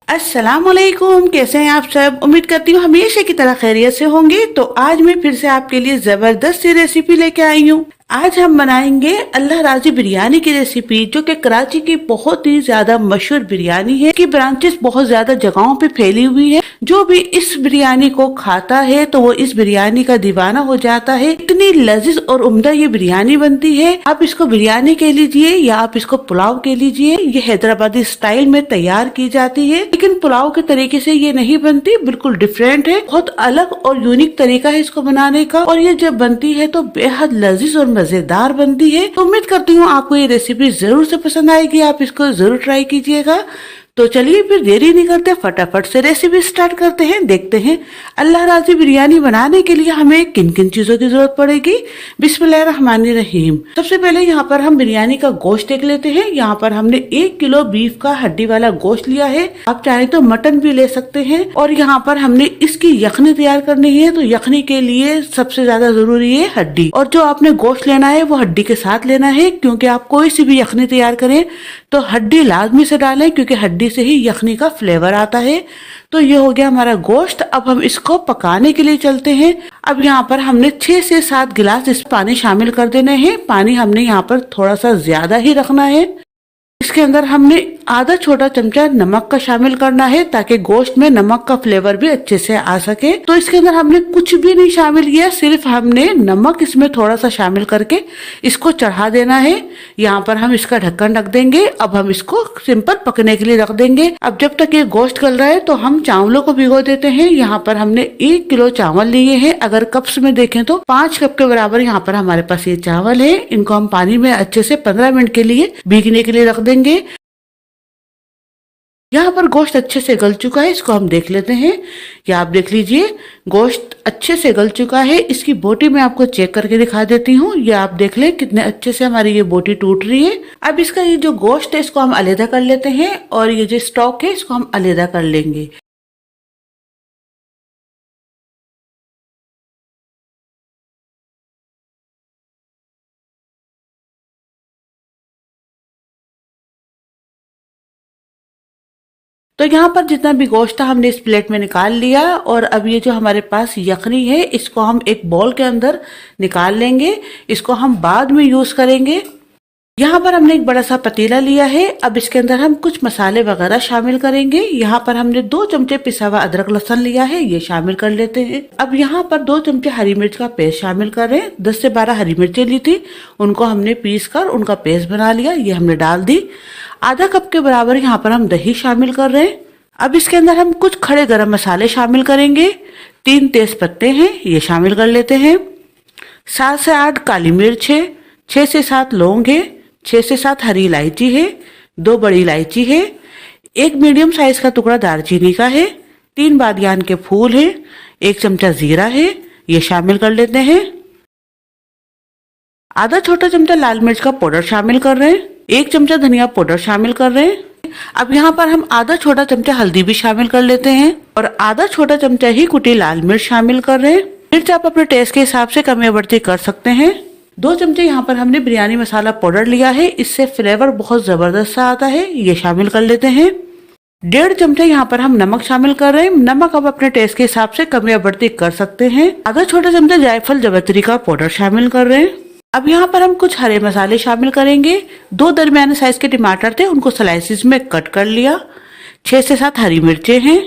अस्सलाम वालेकुम। कैसे हैं आप सब? उम्मीद करती हूँ हमेशा की तरह खैरियत से होंगे। तो आज मैं फिर से आपके लिए जबरदस्त सी रेसिपी लेके आई हूँ। आज हम बनाएंगे अल्लाह राजी बिरयानी की रेसिपी, जो कि कराची की बहुत ही ज्यादा मशहूर बिरयानी है कि ब्रांचेस बहुत ज्यादा जगहों पे फैली हुई है। जो भी इस बिरयानी को खाता है तो वो इस बिरयानी का दीवाना हो जाता है। इतनी लजीज और उम्दा ये बिरयानी बनती है। आप इसको बिरयानी कह लीजिए या आप इसको पुलाव कह लीजिए। ये हैदराबादी स्टाइल में तैयार की जाती है, लेकिन पुलाव के तरीके से ये नहीं बनती, बिल्कुल डिफरेंट है। बहुत अलग और यूनिक तरीका है इसको बनाने का, और ये जब बनती है तो बेहद लजीज और मजेदार बनती है। तो उम्मीद करती हूँ आपको ये रेसिपी जरूर से पसंद आएगी, आप इसको जरूर ट्राई कीजिएगा। तो चलिए फिर देरी नहीं करते, फटाफट से रेसिपी स्टार्ट करते हैं। देखते हैं अल्लाह राजी बिरयानी बनाने के लिए हमें किन किन चीजों की जरूरत पड़ेगी। बिस्मिल्लाहिर्रहमानिर्रहीम। सबसे पहले यहाँ पर हम बिरयानी का गोश्त देख लेते हैं। यहाँ पर हमने 1 किलो बीफ का हड्डी वाला गोश्त लिया है। आप चाहे तो मटन भी ले सकते हैं। और यहाँ पर हमने इसकी यखनी तैयार करनी है। तो यखनी के लिए सबसे ज्यादा जरूरी है हड्डी, और जो आपने गोश्त लेना है वो हड्डी के साथ लेना है, क्योंकि आप कोई सी भी यखनी तैयार करें तो हड्डी लाजमी से डालें, क्योंकि हड्डी से ही यखनी का फ्लेवर आता है। तो ये हो गया हमारा गोश्त। अब हम इसको पकाने के लिए चलते हैं। अब यहाँ पर हमने 6 से 7 गिलास इस पानी शामिल कर देने हैं। पानी हमने यहाँ पर थोड़ा सा ज्यादा ही रखना है। इसके अंदर हमने आधा छोटा चमचा नमक का शामिल करना है, ताकि गोश्त में नमक का फ्लेवर भी अच्छे से आ सके। तो इसके अंदर हमने कुछ भी नहीं शामिल किया, सिर्फ हमने नमक इसमें थोड़ा सा शामिल करके इसको चढ़ा देना है। यहाँ पर हम इसका ढक्कन रख देंगे। अब हम इसको सिंपल पकने के लिए रख देंगे। अब जब तक ये गोश्त गल रहा है तो हम चावलों को भिगो देते हैं। यहाँ पर हमने 1 किलो चावल लिए हैं। अगर कप्स में देखें तो 5 कप के बराबर यहाँ पर हमारे पास ये चावल है। इनको हम पानी में अच्छे से 15 मिनट के लिए भीगने के लिए रख देंगे। यहाँ पर गोश्त अच्छे से गल चुका है, इसको हम देख लेते हैं। या आप देख लीजिए, गोश्त अच्छे से गल चुका है। इसकी बोटी मैं आपको चेक करके दिखा देती हूँ। ये आप देख लें कितने अच्छे से हमारी ये बोटी टूट रही है। अब इसका ये जो गोश्त है इसको हम अलग कर लेते हैं, और ये जो स्टॉक है इसको हम अलग कर लेंगे। तो यहाँ पर जितना भी गोश्त था हमने इस प्लेट में निकाल लिया। और अब ये जो हमारे पास यखनी है इसको हम एक बाउल के अंदर निकाल लेंगे। इसको हम बाद में यूज करेंगे। यहाँ पर हमने एक बड़ा सा पतीला लिया है। अब इसके अंदर हम कुछ मसाले वगैरह शामिल करेंगे। यहाँ पर हमने 2 चमचे पिसा हुआ अदरक लहसुन लिया है, ये शामिल कर लेते हैं। अब यहाँ पर 2 चमचे हरी मिर्च का पेस्ट शामिल कर रहे हैं। 10 से 12 हरी मिर्चें ली थी, उनको हमने पीस कर उनका पेस्ट बना लिया, ये हमने डाल दी। आधा कप के बराबर यहाँ पर हम दही शामिल कर रहे हैं। अब इसके अंदर हम कुछ खड़े गरम मसाले शामिल करेंगे। 3 तेज पत्ते हैं, ये शामिल कर लेते हैं। 7 से 8 काली मिर्च है, 6 से 7 लौंग है, 6 से 7 हरी इलायची है, 2 बड़ी इलायची है, 1 मीडियम साइज का टुकड़ा दालचीनी का है, 3 बादियान के फूल है, 1 चमचा जीरा है, ये शामिल कर लेते हैं। आधा छोटा चमचा लाल मिर्च का पाउडर शामिल कर रहे हैं। 1 चमचा धनिया पाउडर शामिल कर रहे हैं। अब यहाँ पर हम आधा छोटा चमचा हल्दी भी शामिल कर लेते हैं, और आधा छोटा चमचा ही कुटी लाल मिर्च शामिल कर रहे हैं। मिर्च आप अपने टेस्ट के हिसाब से कम या बढ़ती कर सकते हैं। 2 चमचे यहाँ पर हमने बिरयानी मसाला पाउडर लिया है, इससे फ्लेवर बहुत जबरदस्त सा आता है, ये शामिल कर लेते हैं। 1.5 चमचे यहाँ पर हम नमक शामिल कर रहे हैं। नमक आप अपने टेस्ट के हिसाब से कम या बढ़ती कर सकते हैं। आधा छोटा चमचा जायफल जवित्री का पाउडर शामिल कर रहे हैं। अब यहाँ पर हम कुछ हरे मसाले शामिल करेंगे। 2 दरमियाने साइज के टमाटर थे, उनको स्लाइसिस में कट कर लिया। 6 से 7 हरी मिर्चें हैं।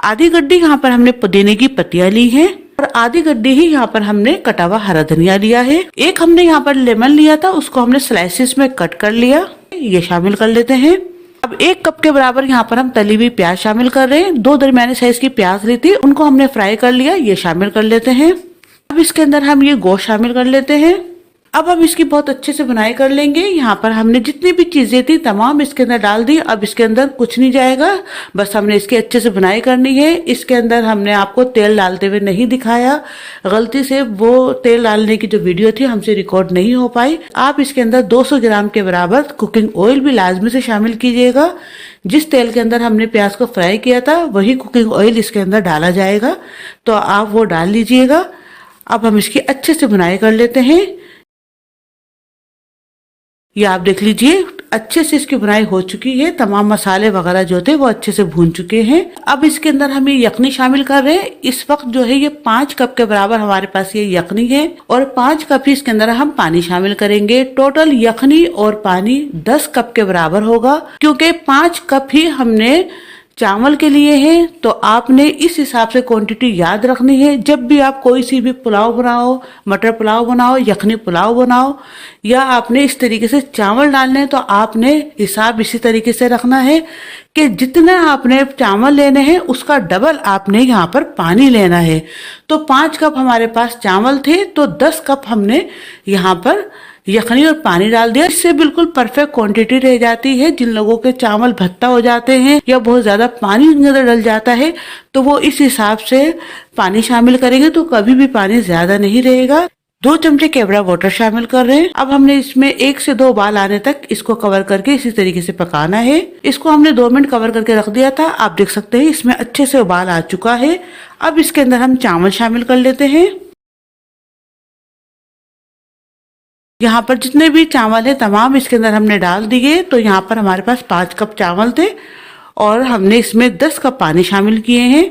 आधी गड्डी यहाँ पर हमने पुदीने की पत्तियां ली हैं, और आधी गड्डी ही यहाँ पर हमने कटा हुआ हरा धनिया लिया है। एक हमने यहाँ पर लेमन लिया था, उसको हमने स्लाइसिस में कट कर लिया, ये शामिल कर लेते हैं। अब 1 कप के बराबर यहाँ पर हम तली हुई प्याज शामिल कर रहे हैं। 2 दरमियाने साइज की प्याज ली थी, उनको हमने फ्राई कर लिया, ये शामिल कर लेते हैं। अब इसके अंदर हम ये गोश्त शामिल कर लेते हैं। अब हम इसकी बहुत अच्छे से बुनाई कर लेंगे। यहाँ पर हमने जितनी भी चीजें थी तमाम इसके अंदर डाल दी। अब इसके अंदर कुछ नहीं जाएगा, बस हमने इसकी अच्छे से बुनाई करनी है। इसके अंदर हमने आपको तेल डालते हुए नहीं दिखाया, गलती से वो तेल डालने की जो वीडियो थी हमसे रिकॉर्ड नहीं हो पाई। आप इसके अंदर 200 ग्राम के बराबर कुकिंग ऑयल भी लाजमी से शामिल कीजिएगा। जिस तेल के अंदर हमने प्याज को फ्राई किया था वही कुकिंग ऑयल इसके अंदर डाला जाएगा, तो आप वो डाल लीजिएगा। अब हम इसकी अच्छे से बुनाई कर लेते हैं। ये आप देख लीजिए अच्छे से इसकी बुनाई हो चुकी है। तमाम मसाले वगैरह जो थे वो अच्छे से भून चुके हैं। अब इसके अंदर हम ये यखनी शामिल कर रहे हैं। इस वक्त जो है ये 5 कप के बराबर हमारे पास ये यखनी है और 5 कप ही इसके अंदर हम पानी शामिल करेंगे। टोटल यखनी और पानी 10 कप के बराबर होगा, क्योंकि 5 कप ही हमने चावल के लिए है। तो आपने इस हिसाब से क्वांटिटी याद रखनी है। जब भी आप कोई सी भी पुलाव बनाओ, मटर पुलाव बनाओ, यखनी पुलाव बनाओ, या आपने इस तरीके से चावल डालने हैं, तो आपने हिसाब इसी तरीके से रखना है कि जितना आपने चावल लेने हैं उसका डबल आपने यहाँ पर पानी लेना है। तो 5 कप हमारे पास चावल थे, तो 10 कप हमने यहाँ पर यखनी और पानी डाल दिया। इससे बिल्कुल परफेक्ट क्वांटिटी रह जाती है। जिन लोगों के चावल भत्ता हो जाते हैं या बहुत ज्यादा पानी उनके अंदर डल जाता है, तो वो इस हिसाब से पानी शामिल करेंगे तो कभी भी पानी ज्यादा नहीं रहेगा। 2 चमचे केवड़ा वाटर शामिल कर रहे हैं। अब हमने इसमें 1 से 2 उबाल आने तक इसको कवर करके इसी तरीके से पकाना है। इसको हमने 2 मिनट कवर करके रख दिया था। आप देख सकते हैं इसमें अच्छे से उबाल आ चुका है। अब इसके अंदर हम चावल शामिल कर लेते हैं। यहाँ पर जितने भी चावल है तमाम इसके अंदर हमने डाल दिए। तो यहाँ पर हमारे पास 5 कप चावल थे और हमने इसमें 10 कप पानी शामिल किए हैं।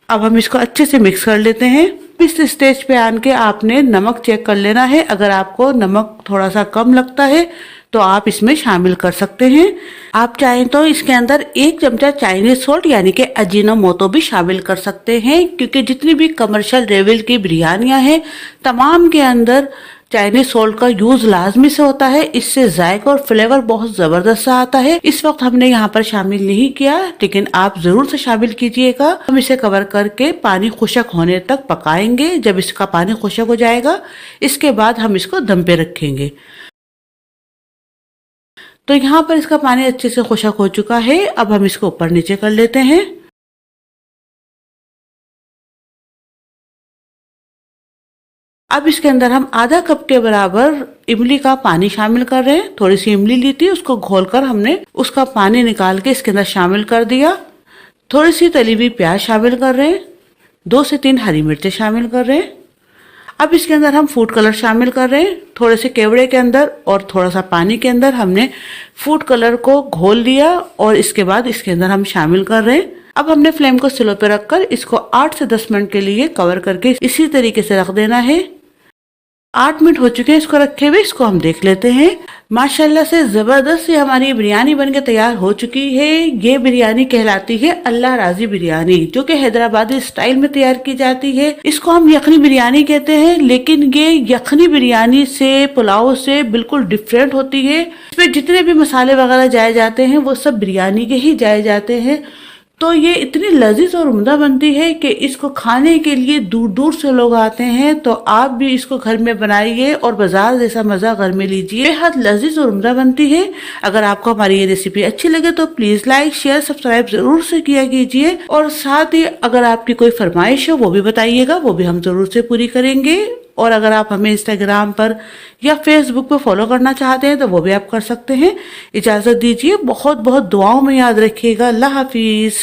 अब हम इसको अच्छे से मिक्स कर लेते हैं। इस स्टेज पे आन के आपने नमक चेक कर लेना है। अगर आपको नमक थोड़ा सा कम लगता है तो आप इसमें शामिल कर सकते हैं। आप चाहें तो इसके अंदर 1 चमचा चाइनीज सॉल्ट यानी कि अजीनोमोटो भी शामिल कर सकते हैं, क्योंकि जितनी भी कमर्शियल लेवल की बिरयानियां हैं तमाम के अंदर चाइनीज सॉल्ट का यूज लाजमी से होता है। इससे जायका और फ्लेवर बहुत जबरदस्त सा आता है। इस वक्त हमने यहाँ पर शामिल नहीं किया, लेकिन आप जरूर से शामिल कीजिएगा। हम इसे कवर करके पानी खुशक होने तक पकाएंगे। जब इसका पानी खुशक हो जाएगा इसके बाद हम इसको दम पे रखेंगे। तो यहाँ पर इसका पानी अच्छे से खुशक हो चुका है। अब हम इसको ऊपर नीचे कर लेते हैं। अब इसके अंदर हम आधा कप के बराबर इमली का पानी शामिल कर रहे हैं। थोड़ी सी इमली ली थी, उसको घोलकर हमने उसका पानी निकाल के इसके अंदर शामिल कर दिया। थोड़ी सी तली हुई प्याज शामिल कर रहे हैं। 2 से 3 हरी मिर्चें शामिल कर रहे हैं। अब इसके अंदर हम फूड कलर शामिल कर रहे हैं। थोड़े से केवड़े के अंदर और थोड़ा सा पानी के अंदर हमने फूड कलर को घोल लिया और इसके बाद इसके अंदर हम शामिल कर रहे हैं। अब हमने फ्लेम को स्लो पे रखकर इसको 8 से 10 मिनट के लिए कवर करके इसी तरीके से रख देना है। 8 मिनट हो चुके हैं इसको रखे हुए। इसको हम देख लेते हैं। माशाल्लाह से जबरदस्त सी हमारी बिरयानी बनके तैयार हो चुकी है। ये बिरयानी कहलाती है अल्लाह राजी बिरयानी, जो कि हैदराबादी स्टाइल में तैयार की जाती है। इसको हम यखनी बिरयानी कहते हैं, लेकिन ये यखनी बिरयानी से, पुलाव से बिल्कुल डिफरेंट होती है। इसमें जितने भी मसाले वगैरह जाए जाते हैं वो सब बिरयानी के ही जाए जाते हैं। तो ये इतनी लजीज और उम्दा बनती है कि इसको खाने के लिए दूर दूर से लोग आते हैं। तो आप भी इसको घर में बनाइए और बाजार जैसा मजा घर में लीजिए। बेहद लजीज और उम्दा बनती है। अगर आपको हमारी ये रेसिपी अच्छी लगे तो प्लीज लाइक, शेयर, सब्सक्राइब जरूर से किया कीजिए। और साथ ही अगर आपकी कोई फरमाइश हो वो भी बताइएगा, वो भी हम जरूर से पूरी करेंगे। और अगर आप हमें इंस्टाग्राम पर या फेसबुक पर फॉलो करना चाहते हैं तो वो भी आप कर सकते हैं। इजाजत दीजिए। बहुत बहुत दुआओं में याद रखिएगा। अल्लाह हाफिज।